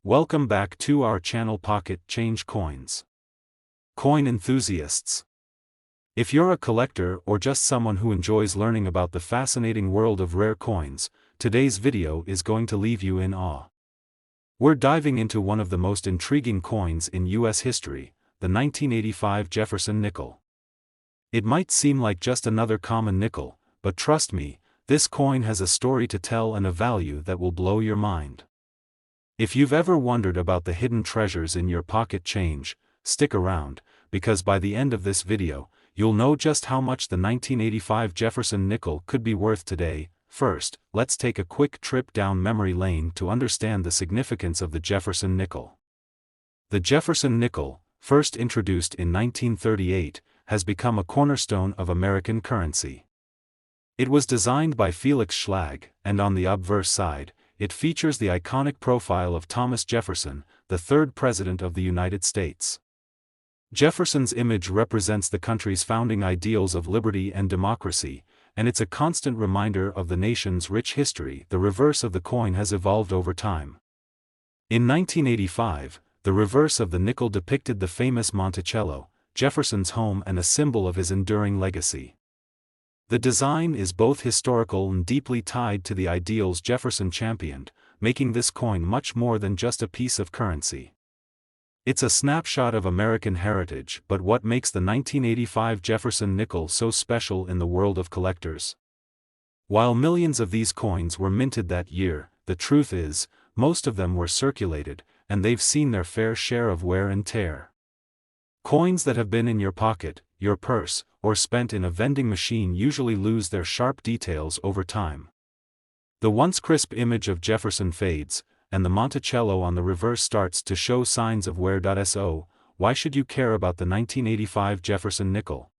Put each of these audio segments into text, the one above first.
Welcome back to our channel Pocket Change Coins. Coin enthusiasts. If you're a collector or just someone who enjoys learning about the fascinating world of rare coins, today's video is going to leave you in awe. We're diving into one of the most intriguing coins in US history, the 1985 Jefferson nickel. It might seem like just another common nickel, but trust me, this coin has a story to tell and a value that will blow your mind. If you've ever wondered about the hidden treasures in your pocket change, stick around, because by the end of this video, you'll know just how much the 1985 Jefferson nickel could be worth today. First, let's take a quick trip down memory lane to understand the significance of the Jefferson nickel. The Jefferson nickel, first introduced in 1938, has become a cornerstone of American currency. It was designed by Felix Schlag, and on the obverse side, it features the iconic profile of Thomas Jefferson, the third President of the United States. Jefferson's image represents the country's founding ideals of liberty and democracy, and it's a constant reminder of the nation's rich history. The reverse of the coin has evolved over time. In 1985, the reverse of the nickel depicted the famous Monticello, Jefferson's home and a symbol of his enduring legacy. The design is both historical and deeply tied to the ideals Jefferson championed, making this coin much more than just a piece of currency. It's a snapshot of American heritage. But what makes the 1985 Jefferson nickel so special in the world of collectors? While millions of these coins were minted that year, the truth is, most of them were circulated, and they've seen their fair share of wear and tear. Coins that have been in your pocket, your purse, or spent in a vending machine usually lose their sharp details over time. The once crisp image of Jefferson fades, and the Monticello on the reverse starts to show signs of wear. So, why should you care about the 1985 Jefferson nickel?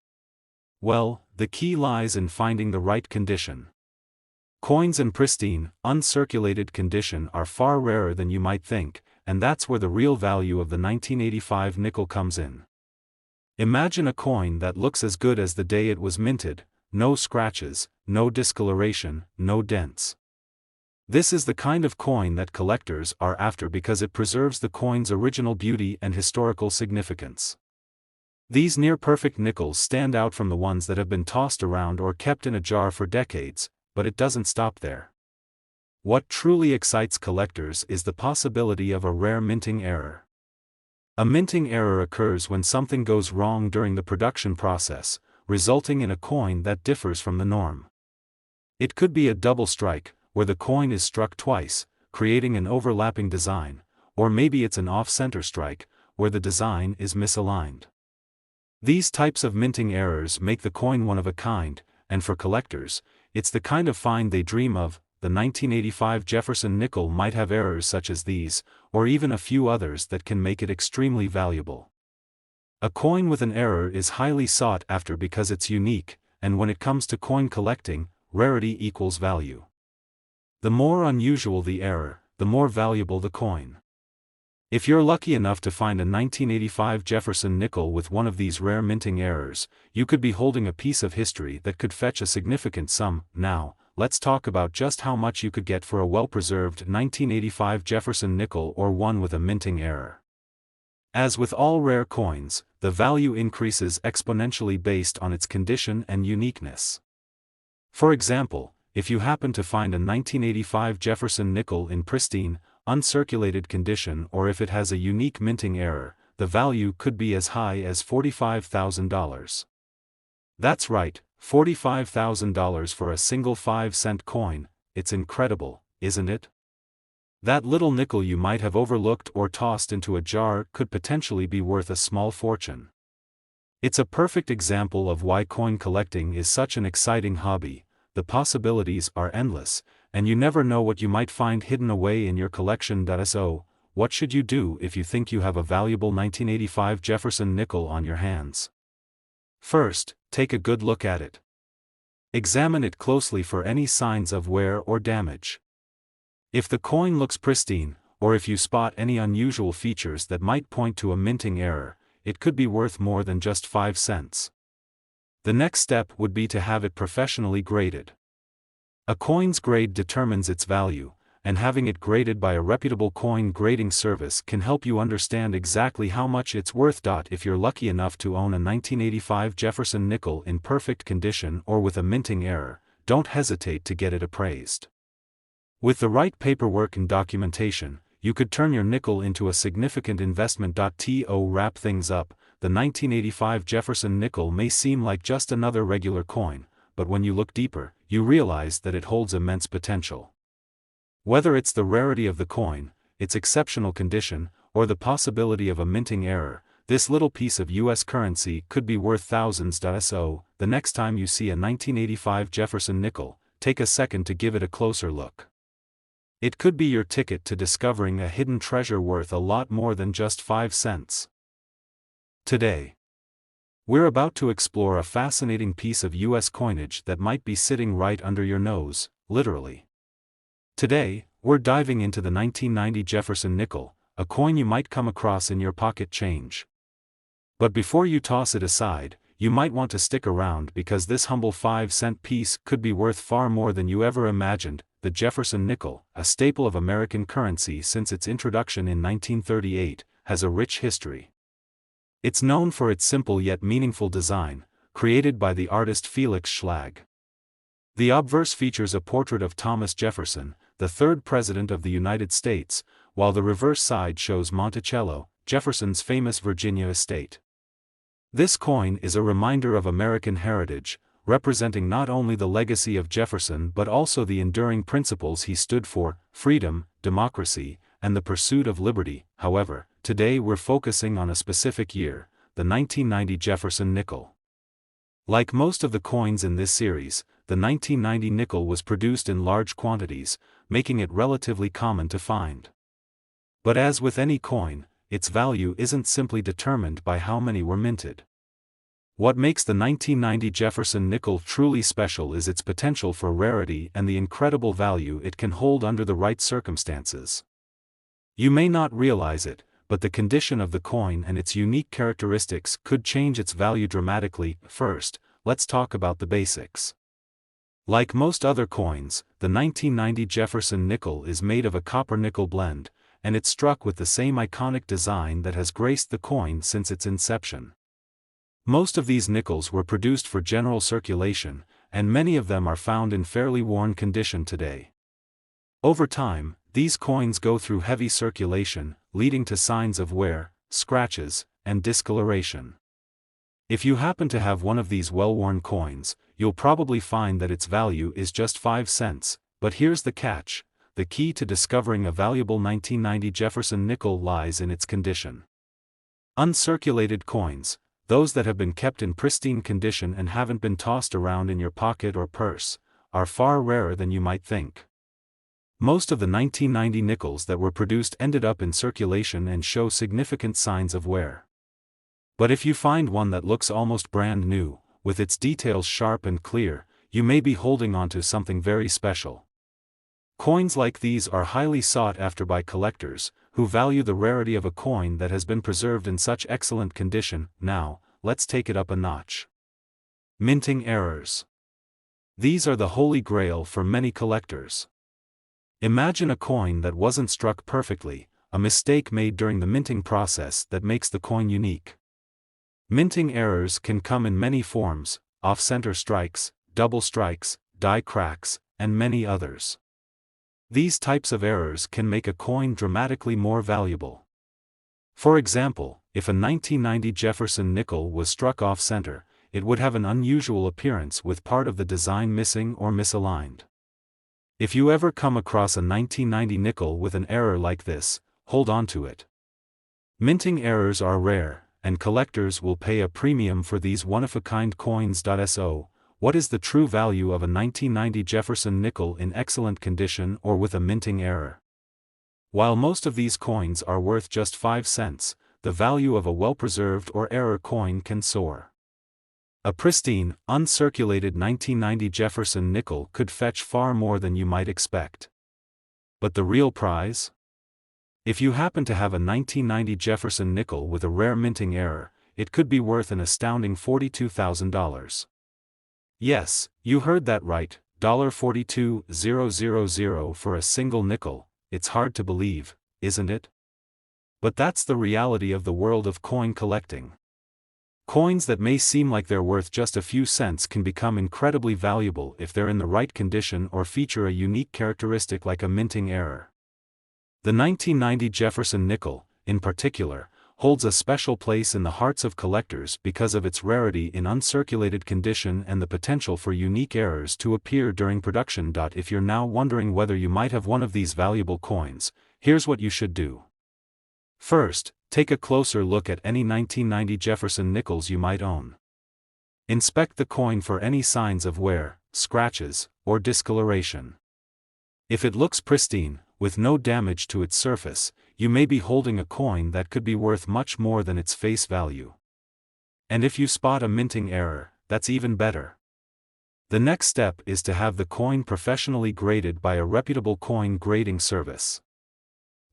Well, the key lies in finding the right condition. Coins in pristine, uncirculated condition are far rarer than you might think, and that's where the real value of the 1985 nickel comes in. Imagine a coin that looks as good as the day it was minted, no scratches, no discoloration, no dents. This is the kind of coin that collectors are after because it preserves the coin's original beauty and historical significance. These near-perfect nickels stand out from the ones that have been tossed around or kept in a jar for decades, but it doesn't stop there. What truly excites collectors is the possibility of a rare minting error. A minting error occurs when something goes wrong during the production process, resulting in a coin that differs from the norm. It could be a double strike, where the coin is struck twice, creating an overlapping design, or maybe it's an off-center strike, where the design is misaligned. These types of minting errors make the coin one of a kind, and for collectors, it's the kind of find they dream of. The 1985 Jefferson nickel might have errors such as these, or even a few others that can make it extremely valuable. A coin with an error is highly sought after because it's unique, and when it comes to coin collecting, rarity equals value. The more unusual the error, the more valuable the coin. If you're lucky enough to find a 1985 Jefferson nickel with one of these rare minting errors, you could be holding a piece of history that could fetch a significant sum. Now, let's talk about just how much you could get for a well-preserved 1985 Jefferson nickel or one with a minting error. As with all rare coins, the value increases exponentially based on its condition and uniqueness. For example, if you happen to find a 1985 Jefferson nickel in pristine, uncirculated condition, or if it has a unique minting error, the value could be as high as $45,000. That's right, $45,000 for a single 5-cent coin. It's incredible, isn't it? That little nickel you might have overlooked or tossed into a jar could potentially be worth a small fortune. It's a perfect example of why coin collecting is such an exciting hobby. The possibilities are endless, and you never know what you might find hidden away in your collection. So, what should you do if you think you have a valuable 1985 Jefferson nickel on your hands? First, take a good look at it. Examine it closely for any signs of wear or damage. If the coin looks pristine, or if you spot any unusual features that might point to a minting error, it could be worth more than just 5 cents. The next step would be to have it professionally graded. A coin's grade determines its value, and having it graded by a reputable coin grading service can help you understand exactly how much it's worth. If you're lucky enough to own a 1985 Jefferson nickel in perfect condition or with a minting error, don't hesitate to get it appraised. With the right paperwork and documentation, you could turn your nickel into a significant investment. To wrap things up, the 1985 Jefferson nickel may seem like just another regular coin, but when you look deeper, you realize that it holds immense potential. Whether it's the rarity of the coin, its exceptional condition, or the possibility of a minting error, this little piece of US currency could be worth thousands. So, the next time you see a 1985 Jefferson nickel, take a second to give it a closer look. It could be your ticket to discovering a hidden treasure worth a lot more than just 5 cents. Today, we're about to explore a fascinating piece of US coinage that might be sitting right under your nose, literally. Today, we're diving into the 1990 Jefferson nickel, a coin you might come across in your pocket change. But before you toss it aside, you might want to stick around because this humble 5-cent piece could be worth far more than you ever imagined. The Jefferson nickel, a staple of American currency since its introduction in 1938, has a rich history. It's known for its simple yet meaningful design, created by the artist Felix Schlag. The obverse features a portrait of Thomas Jefferson, the third President of the United States, while the reverse side shows Monticello, Jefferson's famous Virginia estate. This coin is a reminder of American heritage, representing not only the legacy of Jefferson but also the enduring principles he stood for: freedom, democracy, and the pursuit of liberty. However, today we're focusing on a specific year, the 1990 Jefferson nickel. Like most of the coins in this series, the 1990 nickel was produced in large quantities, making it relatively common to find. But as with any coin, its value isn't simply determined by how many were minted. What makes the 1990 Jefferson nickel truly special is its potential for rarity and the incredible value it can hold under the right circumstances. You may not realize it, but the condition of the coin and its unique characteristics could change its value dramatically. First, let's talk about the basics. Like most other coins, the 1990 Jefferson nickel is made of a copper-nickel blend, and it's struck with the same iconic design that has graced the coin since its inception. Most of these nickels were produced for general circulation, and many of them are found in fairly worn condition today. Over time, these coins go through heavy circulation, leading to signs of wear, scratches, and discoloration. If you happen to have one of these well-worn coins, you'll probably find that its value is just 5 cents, but here's the catch: the key to discovering a valuable 1990 Jefferson nickel lies in its condition. Uncirculated coins, those that have been kept in pristine condition and haven't been tossed around in your pocket or purse, are far rarer than you might think. Most of the 1990 nickels that were produced ended up in circulation and show significant signs of wear. But if you find one that looks almost brand new, with its details sharp and clear, you may be holding onto something very special. Coins like these are highly sought after by collectors, who value the rarity of a coin that has been preserved in such excellent condition. Now, let's take it up a notch. Minting errors. These are the holy grail for many collectors. Imagine a coin that wasn't struck perfectly, a mistake made during the minting process that makes the coin unique. Minting errors can come in many forms: off-center strikes, double strikes, die cracks, and many others. These types of errors can make a coin dramatically more valuable. For example, if a 1990 Jefferson nickel was struck off-center, it would have an unusual appearance with part of the design missing or misaligned. If you ever come across a 1990 nickel with an error like this, hold on to it. Minting errors are rare, and collectors will pay a premium for these one-of-a-kind coins. So, what is the true value of a 1990 Jefferson nickel in excellent condition or with a minting error? While most of these coins are worth just 5 cents, the value of a well-preserved or error coin can soar. A pristine, uncirculated 1990 Jefferson nickel could fetch far more than you might expect. But the real prize? If you happen to have a 1990 Jefferson nickel with a rare minting error, it could be worth an astounding $42,000. Yes, you heard that right. $42,000 for a single nickel. It's hard to believe, isn't it? But that's the reality of the world of coin collecting. Coins that may seem like they're worth just a few cents can become incredibly valuable if they're in the right condition or feature a unique characteristic like a minting error. The 1990 Jefferson nickel, in particular, holds a special place in the hearts of collectors because of its rarity in uncirculated condition and the potential for unique errors to appear during production. If you're now wondering whether you might have one of these valuable coins, here's what you should do. First, take a closer look at any 1990 Jefferson nickels you might own. Inspect the coin for any signs of wear, scratches, or discoloration. If it looks pristine, with no damage to its surface, you may be holding a coin that could be worth much more than its face value. And if you spot a minting error, that's even better. The next step is to have the coin professionally graded by a reputable coin grading service.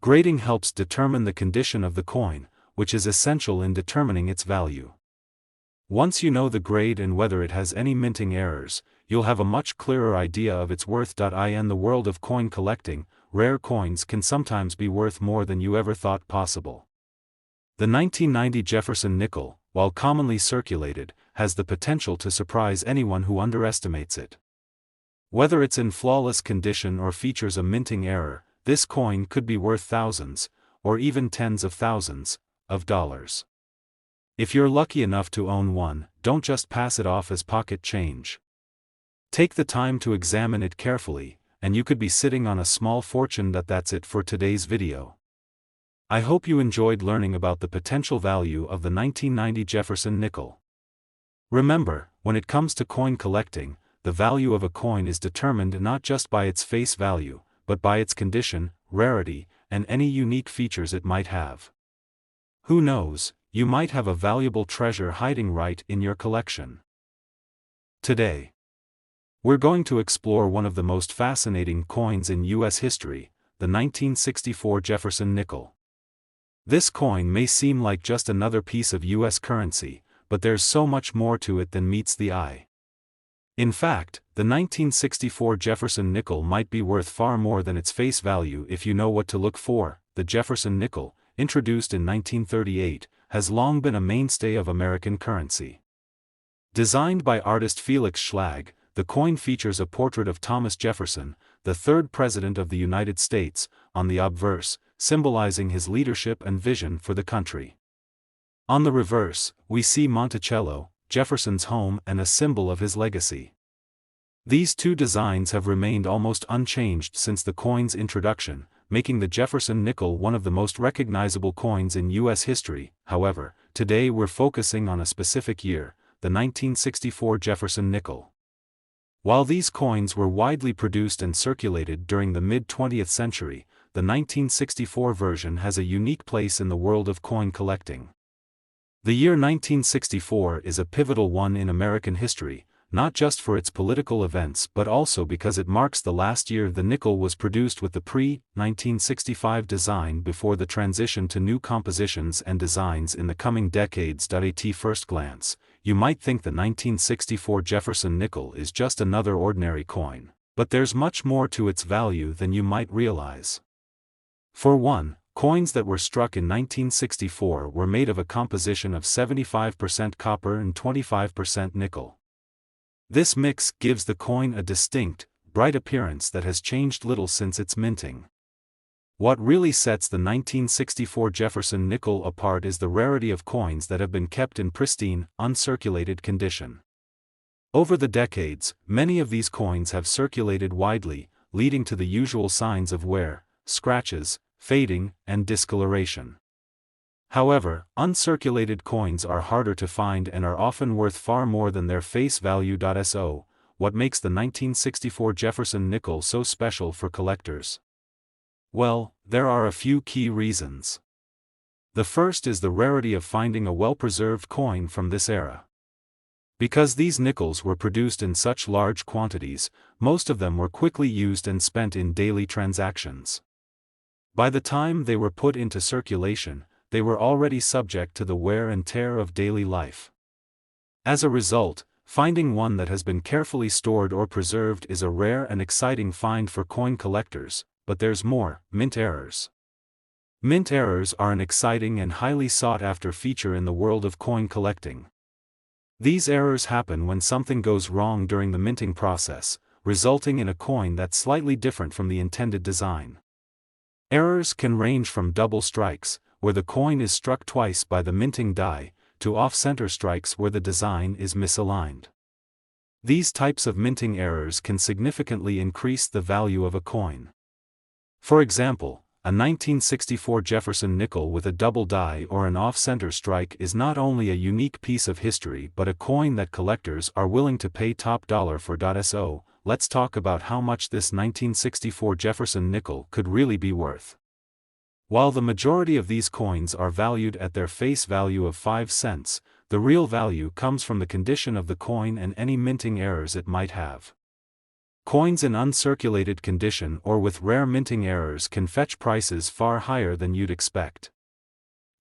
Grading helps determine the condition of the coin, which is essential in determining its value. Once you know the grade and whether it has any minting errors, you'll have a much clearer idea of its worth. In the world of coin collecting, rare coins can sometimes be worth more than you ever thought possible. The 1990 Jefferson nickel, while commonly circulated, has the potential to surprise anyone who underestimates it. Whether it's in flawless condition or features a minting error, this coin could be worth thousands, or even tens of thousands, of dollars. If you're lucky enough to own one, don't just pass it off as pocket change. Take the time to examine it carefully, and you could be sitting on a small fortune. That's it for today's video. I hope you enjoyed learning about the potential value of the 1990 Jefferson nickel. Remember, when it comes to coin collecting, the value of a coin is determined not just by its face value, but by its condition, rarity, and any unique features it might have. Who knows, you might have a valuable treasure hiding right in your collection. Today, we're going to explore one of the most fascinating coins in U.S. history, the 1964 Jefferson nickel. This coin may seem like just another piece of U.S. currency, but there's so much more to it than meets the eye. In fact, the 1964 Jefferson nickel might be worth far more than its face value if you know what to look for. The Jefferson nickel, introduced in 1938, has long been a mainstay of American currency. Designed by artist Felix Schlag, the coin features a portrait of Thomas Jefferson, the third President of the United States, on the obverse, symbolizing his leadership and vision for the country. On the reverse, we see Monticello, Jefferson's home and a symbol of his legacy. These two designs have remained almost unchanged since the coin's introduction, making the Jefferson nickel one of the most recognizable coins in U.S. history. However, today we're focusing on a specific year, the 1964 Jefferson nickel. While these coins were widely produced and circulated during the mid-20th century, the 1964 version has a unique place in the world of coin collecting. The year 1964 is a pivotal one in American history, not just for its political events but also because it marks the last year the nickel was produced with the pre-1965 design before the transition to new compositions and designs in the coming decades. At first glance, you might think the 1964 Jefferson nickel is just another ordinary coin, but there's much more to its value than you might realize. For one, coins that were struck in 1964 were made of a composition of 75% copper and 25% nickel. This mix gives the coin a distinct, bright appearance that has changed little since its minting. What really sets the 1964 Jefferson nickel apart is the rarity of coins that have been kept in pristine, uncirculated condition. Over the decades, many of these coins have circulated widely, leading to the usual signs of wear, scratches, fading, and discoloration. However, uncirculated coins are harder to find and are often worth far more than their face value. So, what makes the 1964 Jefferson nickel so special for collectors? Well, there are a few key reasons. The first is the rarity of finding a well-preserved coin from this era. Because these nickels were produced in such large quantities, most of them were quickly used and spent in daily transactions. By the time they were put into circulation, they were already subject to the wear and tear of daily life. As a result, Finding one that has been carefully stored or preserved is a rare and exciting find for coin collectors, but there's more: mint errors. Mint errors are an exciting and highly sought-after feature in the world of coin collecting. These errors happen when something goes wrong during the minting process, resulting in a coin that's slightly different from the intended design. Errors can range from double strikes, where the coin is struck twice by the minting die, to off-center strikes where the design is misaligned. These types of minting errors can significantly increase the value of a coin. For example, a 1964 Jefferson nickel with a double die or an off-center strike is not only a unique piece of history but a coin that collectors are willing to pay top dollar for. So, let's talk about how much this 1964 Jefferson nickel could really be worth. While the majority of these coins are valued at their face value of 5 cents, the real value comes from the condition of the coin and any minting errors it might have. Coins in uncirculated condition or with rare minting errors can fetch prices far higher than you'd expect.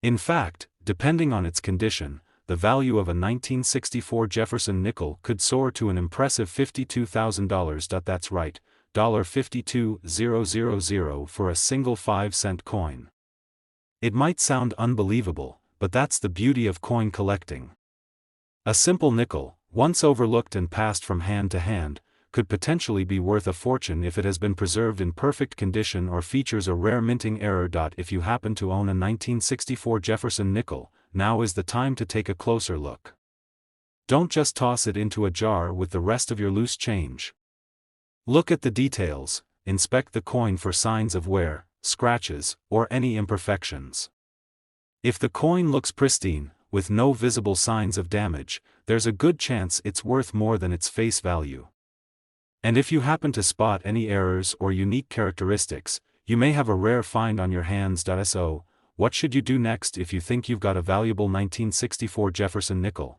In fact, depending on its condition, the value of a 1964 Jefferson nickel could soar to an impressive $52,000. That's right, $52,000 for a single 5-cent coin. It might sound unbelievable, but that's the beauty of coin collecting. A simple nickel, once overlooked and passed from hand to hand, could potentially be worth a fortune if it has been preserved in perfect condition or features a rare minting error. If you happen to own a 1964 Jefferson nickel, now is the time to take a closer look. Don't just toss it into a jar with the rest of your loose change. Look at the details, inspect the coin for signs of wear, scratches, or any imperfections. If the coin looks pristine, with no visible signs of damage, there's a good chance it's worth more than its face value. And if you happen to spot any errors or unique characteristics, you may have a rare find on your hands. So, what should you do next if you think you've got a valuable 1964 Jefferson nickel?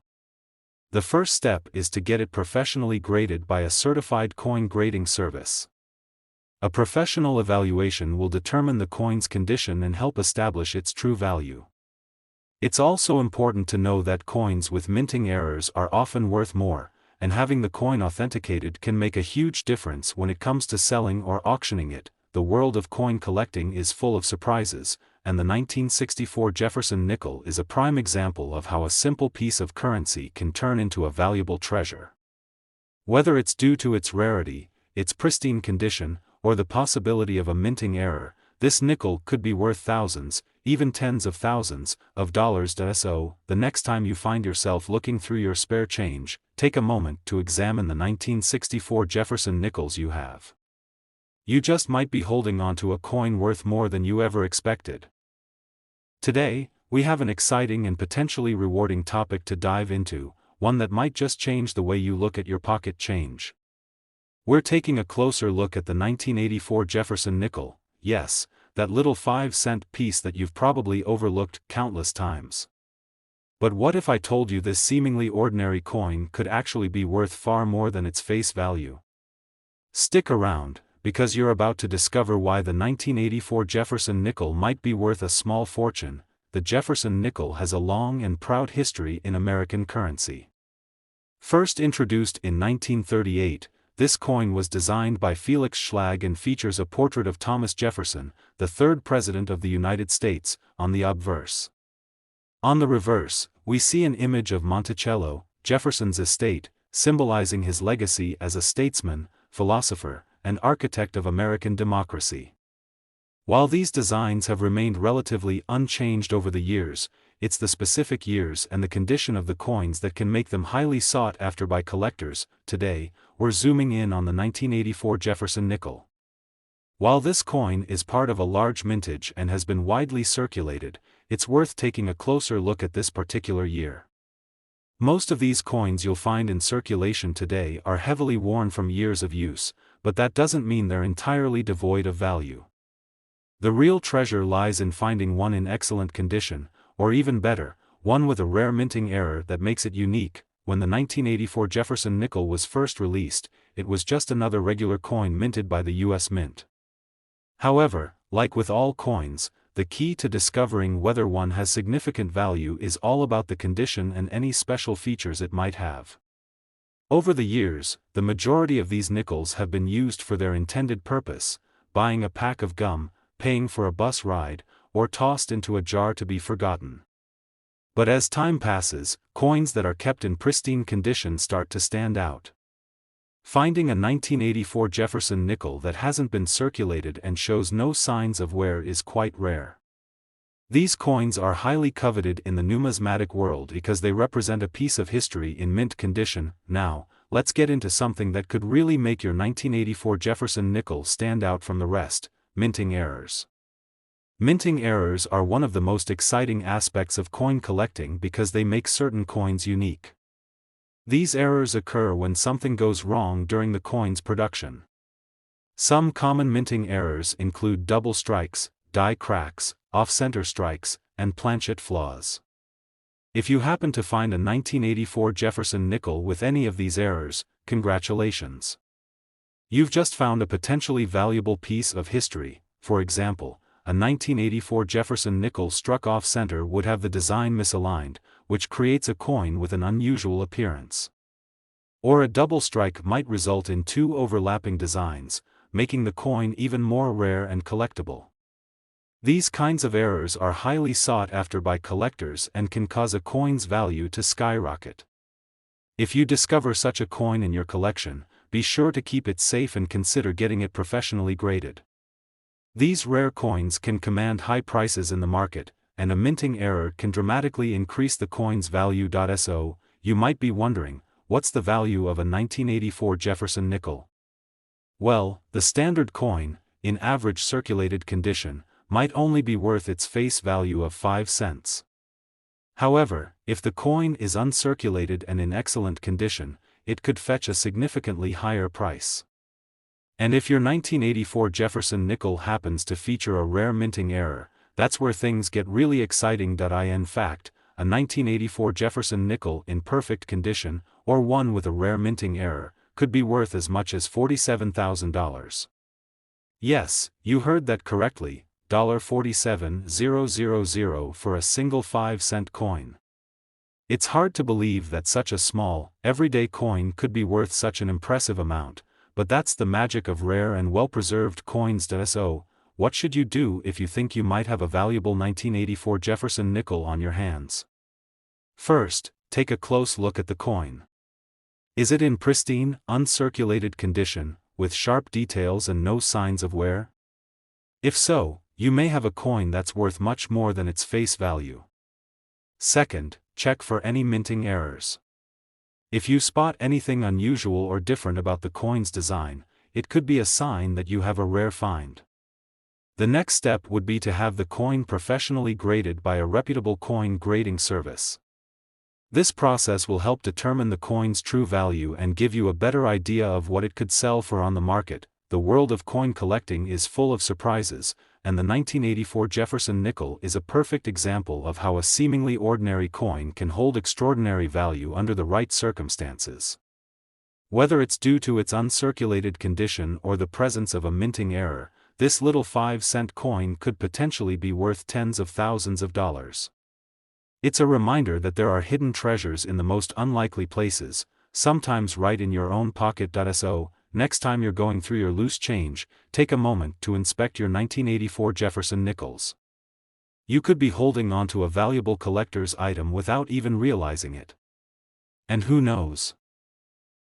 The first step is to get it professionally graded by a certified coin grading service. A professional evaluation will determine the coin's condition and help establish its true value. It's also important to know that coins with minting errors are often worth more, and having the coin authenticated can make a huge difference when it comes to selling or auctioning it. The world of coin collecting is full of surprises, and the 1964 Jefferson nickel is a prime example of how a simple piece of currency can turn into a valuable treasure. Whether it's due to its rarity, its pristine condition, or the possibility of a minting error, this nickel could be worth thousands, even tens of thousands, of dollars. So, the next time you find yourself looking through your spare change, take a moment to examine the 1964 Jefferson nickels you have. You just might be holding onto a coin worth more than you ever expected. Today, we have an exciting and potentially rewarding topic to dive into, one that might just change the way you look at your pocket change. We're taking a closer look at the 1984 Jefferson nickel, yes, that little 5-cent piece that you've probably overlooked countless times. But what if I told you this seemingly ordinary coin could actually be worth far more than its face value? Stick around, because you're about to discover why the 1984 Jefferson nickel might be worth a small fortune. The Jefferson nickel has a long and proud history in American currency. First introduced in 1938, this coin was designed by Felix Schlag and features a portrait of Thomas Jefferson, the third President of the United States, on the obverse. On the reverse, we see an image of Monticello, Jefferson's estate, symbolizing his legacy as a statesman, philosopher, and architect of American democracy. While these designs have remained relatively unchanged over the years, it's the specific years and the condition of the coins that can make them highly sought after by collectors. Today, we're zooming in on the 1984 Jefferson nickel. While this coin is part of a large mintage and has been widely circulated, it's worth taking a closer look at this particular year. Most of these coins you'll find in circulation today are heavily worn from years of use, but that doesn't mean they're entirely devoid of value. The real treasure lies in finding one in excellent condition, or even better, one with a rare minting error that makes it unique. When the 1984 Jefferson nickel was first released, it was just another regular coin minted by the U.S. Mint. However, like with all coins, the key to discovering whether one has significant value is all about the condition and any special features it might have. Over the years, the majority of these nickels have been used for their intended purpose: buying a pack of gum, paying for a bus ride, or tossed into a jar to be forgotten. But as time passes, coins that are kept in pristine condition start to stand out. Finding a 1984 Jefferson nickel that hasn't been circulated and shows no signs of wear is quite rare. These coins are highly coveted in the numismatic world because they represent a piece of history in mint condition. Now, let's get into something that could really make your 1984 Jefferson nickel stand out from the rest: minting errors. Minting errors are one of the most exciting aspects of coin collecting because they make certain coins unique. These errors occur when something goes wrong during the coin's production. Some common minting errors include double strikes, die cracks, off-center strikes, and planchet flaws. If you happen to find a 1984 Jefferson nickel with any of these errors, congratulations. You've just found a potentially valuable piece of history. For example, a 1984 Jefferson nickel struck off-center would have the design misaligned, which creates a coin with an unusual appearance. Or a double strike might result in two overlapping designs, making the coin even more rare and collectible. These kinds of errors are highly sought after by collectors and can cause a coin's value to skyrocket. If you discover such a coin in your collection, be sure to keep it safe and consider getting it professionally graded. These rare coins can command high prices in the market, and a minting error can dramatically increase the coin's value. So, you might be wondering, what's the value of a 1984 Jefferson nickel? Well, the standard coin, in average circulated condition, might only be worth its face value of 5 cents. However, if the coin is uncirculated and in excellent condition, it could fetch a significantly higher price. And if your 1984 Jefferson nickel happens to feature a rare minting error, that's where things get really exciting. In fact, a 1984 Jefferson nickel in perfect condition, or one with a rare minting error, could be worth as much as $47,000. Yes, you heard that correctly, $47,000 for a single 5-cent coin. It's hard to believe that such a small, everyday coin could be worth such an impressive amount, but that's the magic of rare and well-preserved coins. So, what should you do if you think you might have a valuable 1984 Jefferson nickel on your hands? First, take a close look at the coin. Is it in pristine, uncirculated condition, with sharp details and no signs of wear? If so, you may have a coin that's worth much more than its face value. Second, check for any minting errors. If you spot anything unusual or different about the coin's design, it could be a sign that you have a rare find. The next step would be to have the coin professionally graded by a reputable coin grading service. This process will help determine the coin's true value and give you a better idea of what it could sell for on the market. The world of coin collecting is full of surprises, and the 1984 Jefferson nickel is a perfect example of how a seemingly ordinary coin can hold extraordinary value under the right circumstances. Whether it's due to its uncirculated condition or the presence of a minting error, this little 5-cent coin could potentially be worth tens of thousands of dollars. It's a reminder that there are hidden treasures in the most unlikely places, sometimes right in your own pocket. So, next time you're going through your loose change, take a moment to inspect your 1984 Jefferson nickels. You could be holding onto a valuable collector's item without even realizing it. And who knows?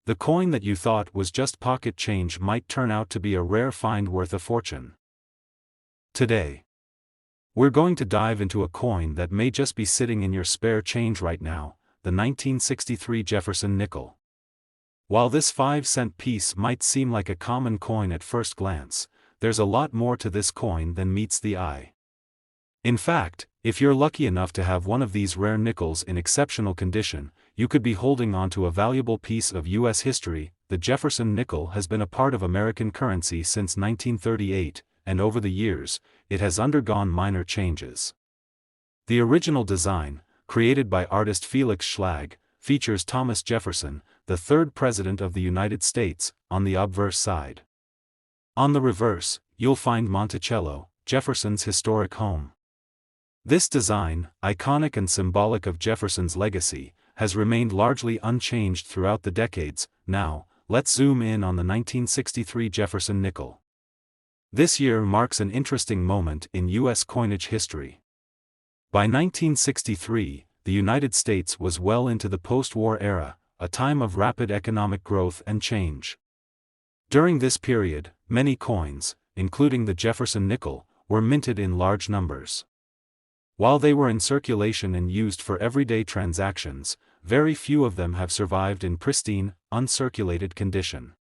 The coin that you thought was just pocket change might turn out to be a rare find worth a fortune. Today, we're going to dive into a coin that may just be sitting in your spare change right now, the 1963 Jefferson nickel. While this 5-cent piece might seem like a common coin at first glance, there's a lot more to this coin than meets the eye. In fact, if you're lucky enough to have one of these rare nickels in exceptional condition, you could be holding onto a valuable piece of U.S. history. The Jefferson nickel has been a part of American currency since 1938, and over the years, it has undergone minor changes. The original design, created by artist Felix Schlag, features Thomas Jefferson, the third President of the United States, on the obverse side. On the reverse, you'll find Monticello, Jefferson's historic home. This design, iconic and symbolic of Jefferson's legacy, has remained largely unchanged throughout the decades. Now, let's zoom in on the 1963 Jefferson nickel. This year marks an interesting moment in U.S. coinage history. By 1963, the United States was well into the post-war era, a time of rapid economic growth and change. During this period, many coins, including the Jefferson nickel, were minted in large numbers. While they were in circulation and used for everyday transactions, very few of them have survived in pristine, uncirculated condition.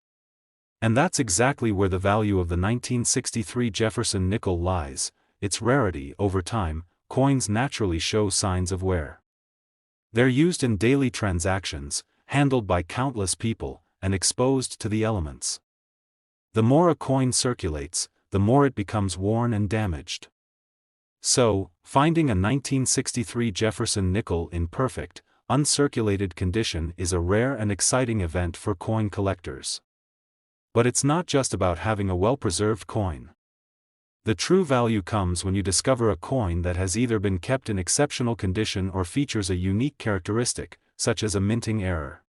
And that's exactly where the value of the 1963 Jefferson nickel lies. Its rarity. Over time, coins naturally show signs of wear. They're used in daily transactions, handled by countless people, and exposed to the elements. The more a coin circulates, the more it becomes worn and damaged. So, finding a 1963 Jefferson nickel in perfect, uncirculated condition is a rare and exciting event for coin collectors. But it's not just about having a well-preserved coin. The true value comes when you discover a coin that has either been kept in exceptional condition or features a unique characteristic, such as a minting error.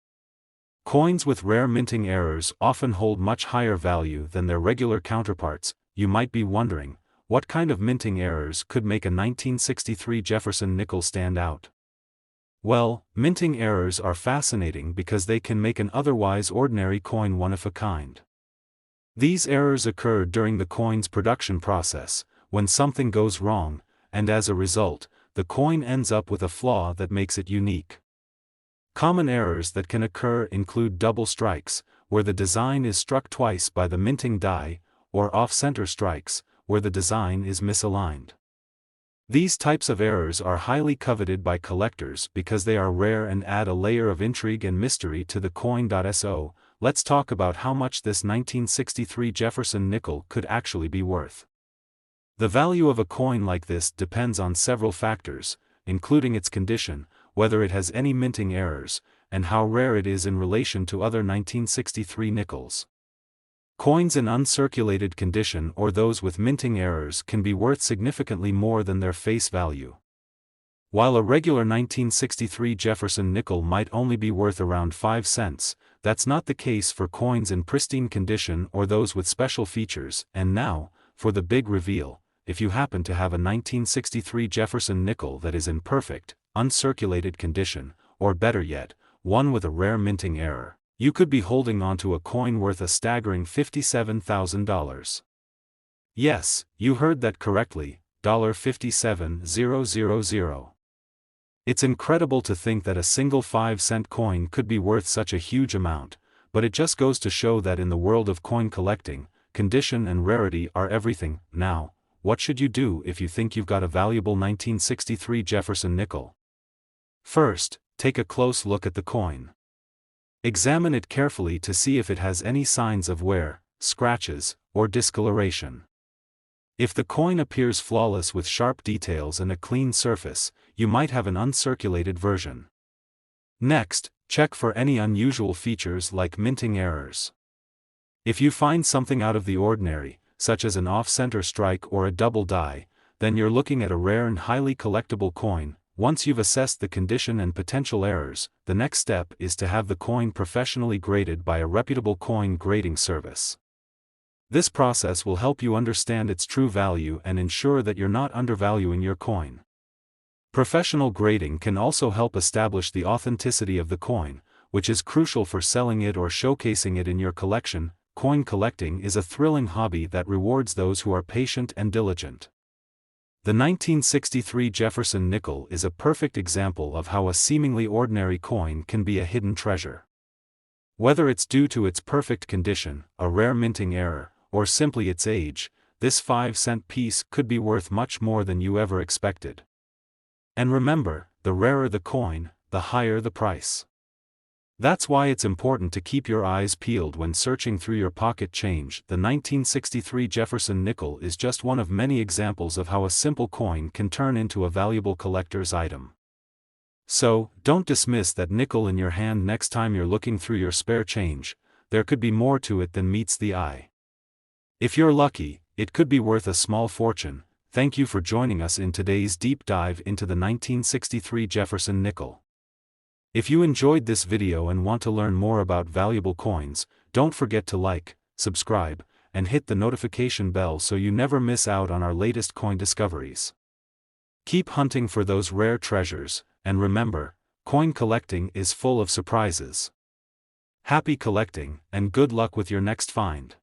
Coins with rare minting errors often hold much higher value than their regular counterparts. You might be wondering, what kind of minting errors could make a 1963 Jefferson nickel stand out? Well, minting errors are fascinating because they can make an otherwise ordinary coin one of a kind. These errors occur during the coin's production process, when something goes wrong, and as a result, the coin ends up with a flaw that makes it unique. Common errors that can occur include double strikes, where the design is struck twice by the minting die, or off-center strikes, where the design is misaligned. These types of errors are highly coveted by collectors because they are rare and add a layer of intrigue and mystery to the coin. So, let's talk about how much this 1963 Jefferson nickel could actually be worth. The value of a coin like this depends on several factors, including its condition, whether it has any minting errors, and how rare it is in relation to other 1963 nickels. Coins in uncirculated condition or those with minting errors can be worth significantly more than their face value. While a regular 1963 Jefferson nickel might only be worth around 5 cents, that's not the case for coins in pristine condition or those with special features. And now, for the big reveal, if you happen to have a 1963 Jefferson nickel that is in perfect, uncirculated condition, or better yet, one with a rare minting error, you could be holding onto a coin worth a staggering $57,000. Yes, you heard that correctly, $57,000. It's incredible to think that a single 5-cent coin could be worth such a huge amount, but it just goes to show that in the world of coin collecting, condition and rarity are everything. Now, what should you do if you think you've got a valuable 1963 Jefferson nickel? First, take a close look at the coin. Examine it carefully to see if it has any signs of wear, scratches, or discoloration. If the coin appears flawless with sharp details and a clean surface, you might have an uncirculated version. Next, check for any unusual features like minting errors. If you find something out of the ordinary, such as an off-center strike or a double die, then you're looking at a rare and highly collectible coin. Once you've assessed the condition and potential errors, the next step is to have the coin professionally graded by a reputable coin grading service. This process will help you understand its true value and ensure that you're not undervaluing your coin. Professional grading can also help establish the authenticity of the coin, which is crucial for selling it or showcasing it in your collection. Coin collecting is a thrilling hobby that rewards those who are patient and diligent. The 1963 Jefferson nickel is a perfect example of how a seemingly ordinary coin can be a hidden treasure. Whether it's due to its perfect condition, a rare minting error, or simply its age, this 5-cent piece could be worth much more than you ever expected. And remember, the rarer the coin, the higher the price. That's why it's important to keep your eyes peeled when searching through your pocket change. The 1963 Jefferson nickel is just one of many examples of how a simple coin can turn into a valuable collector's item. So, don't dismiss that nickel in your hand next time you're looking through your spare change. There could be more to it than meets the eye. If you're lucky, it could be worth a small fortune. Thank you for joining us in today's deep dive into the 1963 Jefferson nickel. If you enjoyed this video and want to learn more about valuable coins, don't forget to like, subscribe, and hit the notification bell so you never miss out on our latest coin discoveries. Keep hunting for those rare treasures, and remember, coin collecting is full of surprises. Happy collecting, and good luck with your next find.